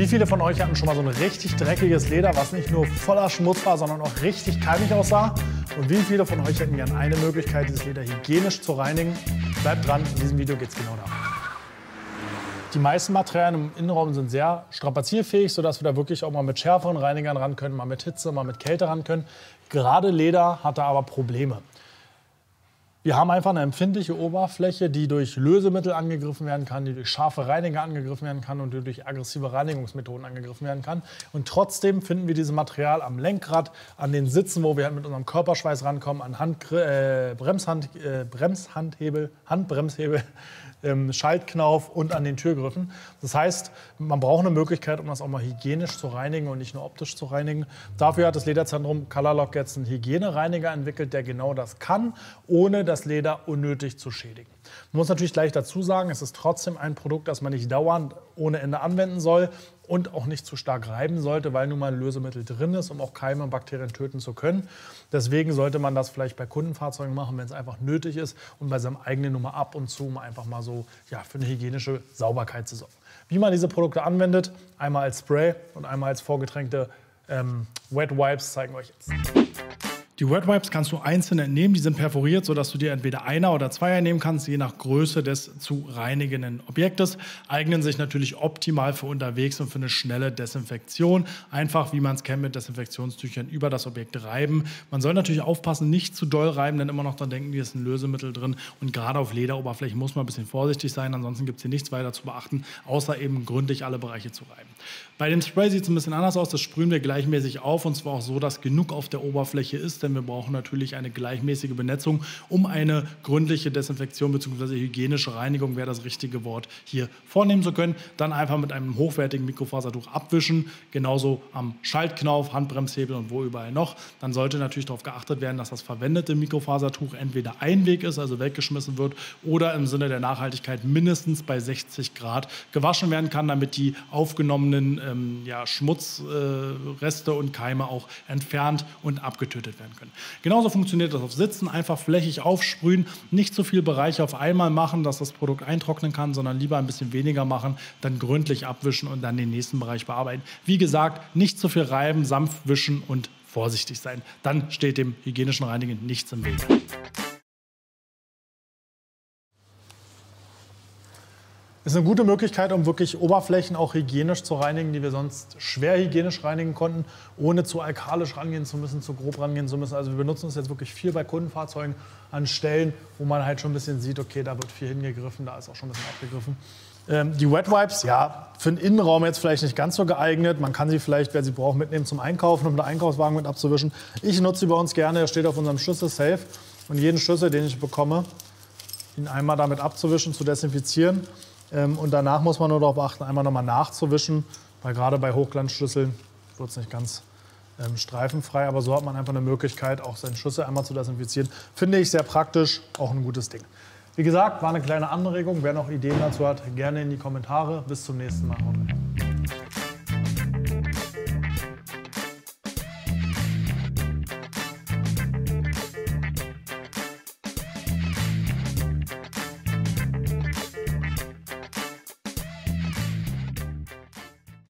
Wie viele von euch hatten schon mal so ein richtig dreckiges Leder, was nicht nur voller Schmutz war, sondern auch richtig keimig aussah? Und wie viele von euch hätten gern eine Möglichkeit, dieses Leder hygienisch zu reinigen? Bleibt dran, in diesem Video geht es genau darum. Die meisten Materialien im Innenraum sind sehr strapazierfähig, sodass wir da wirklich auch mal mit schärferen Reinigern ran können, mal mit Hitze, mal mit Kälte ran können. Gerade Leder hat da aber Probleme. Wir haben einfach eine empfindliche Oberfläche, die durch Lösemittel angegriffen werden kann, die durch scharfe Reiniger angegriffen werden kann und die durch aggressive Reinigungsmethoden angegriffen werden kann. Und trotzdem finden wir dieses Material am Lenkrad, an den Sitzen, wo wir halt mit unserem Körperschweiß rankommen, an Handbremshebel, Schaltknauf und an den Türgriffen. Das heißt, man braucht eine Möglichkeit, um das auch mal hygienisch zu reinigen und nicht nur optisch zu reinigen. Dafür hat das Lederzentrum Colorlock jetzt einen Hygienereiniger entwickelt, der genau das kann, ohne das Leder unnötig zu schädigen. Man muss natürlich gleich dazu sagen, es ist trotzdem ein Produkt, das man nicht dauernd ohne Ende anwenden soll und auch nicht zu stark reiben sollte, weil nun mal ein Lösemittel drin ist, um auch Keime und Bakterien töten zu können. Deswegen sollte man das vielleicht bei Kundenfahrzeugen machen, wenn es einfach nötig ist und bei seinem eigenen Nummer ab und zu mal einfach mal so für eine hygienische Sauberkeit zu sorgen. Wie man diese Produkte anwendet, einmal als Spray und einmal als vorgetränkte Wet Wipes zeigen wir euch jetzt. Die Wet Wipes kannst du einzeln entnehmen, die sind perforiert, sodass du dir entweder einer oder zwei entnehmen kannst, je nach Größe des zu reinigenden Objektes. Eignen sich natürlich optimal für unterwegs und für eine schnelle Desinfektion. Einfach, wie man es kennt, mit Desinfektionstüchern über das Objekt reiben. Man soll natürlich aufpassen, nicht zu doll reiben, denn immer noch dann denken, hier ist ein Lösemittel drin. Und gerade auf Lederoberflächen muss man ein bisschen vorsichtig sein, ansonsten gibt es hier nichts weiter zu beachten, außer eben gründlich alle Bereiche zu reiben. Bei dem Spray sieht es ein bisschen anders aus, das sprühen wir gleichmäßig auf und zwar auch so, dass genug auf der Oberfläche ist, denn wir brauchen natürlich eine gleichmäßige Benetzung, um eine gründliche Desinfektion bzw. hygienische Reinigung, wäre das richtige Wort, hier vornehmen zu können. Dann einfach mit einem hochwertigen Mikrofasertuch abwischen, genauso am Schaltknauf, Handbremshebel und wo überall noch. Dann sollte natürlich darauf geachtet werden, dass das verwendete Mikrofasertuch entweder Einweg ist, also weggeschmissen wird, oder im Sinne der Nachhaltigkeit mindestens bei 60 Grad gewaschen werden kann, damit die aufgenommenen Schmutzreste und Keime auch entfernt und abgetötet werden können. Genauso funktioniert das auf Sitzen, einfach flächig aufsprühen, nicht so viele Bereiche auf einmal machen, dass das Produkt eintrocknen kann, sondern lieber ein bisschen weniger machen, dann gründlich abwischen und dann den nächsten Bereich bearbeiten. Wie gesagt, nicht zu viel reiben, sanft wischen und vorsichtig sein. Dann steht dem hygienischen Reinigen nichts im Weg. Ist eine gute Möglichkeit, um wirklich Oberflächen auch hygienisch zu reinigen, die wir sonst schwer hygienisch reinigen konnten, ohne zu alkalisch rangehen zu müssen, zu grob rangehen zu müssen. Also wir benutzen es jetzt wirklich viel bei Kundenfahrzeugen an Stellen, wo man halt schon ein bisschen sieht, okay, da wird viel hingegriffen, da ist auch schon ein bisschen abgegriffen. Die Wet Wipes, ja, für den Innenraum jetzt vielleicht nicht ganz so geeignet. Man kann sie vielleicht, wer sie braucht, mitnehmen zum Einkaufen, um den Einkaufswagen mit abzuwischen. Ich nutze sie bei uns gerne, der steht auf unserem Schlüssel safe. Und jeden Schlüssel, den ich bekomme, ihn einmal damit abzuwischen, zu desinfizieren. Und danach muss man nur darauf achten, einmal nochmal nachzuwischen, weil gerade bei Hochglanzschlüsseln wird es nicht ganz streifenfrei. Aber so hat man einfach eine Möglichkeit, auch seinen Schlüssel einmal zu desinfizieren. Finde ich sehr praktisch, auch ein gutes Ding. Wie gesagt, war eine kleine Anregung. Wer noch Ideen dazu hat, gerne in die Kommentare. Bis zum nächsten Mal.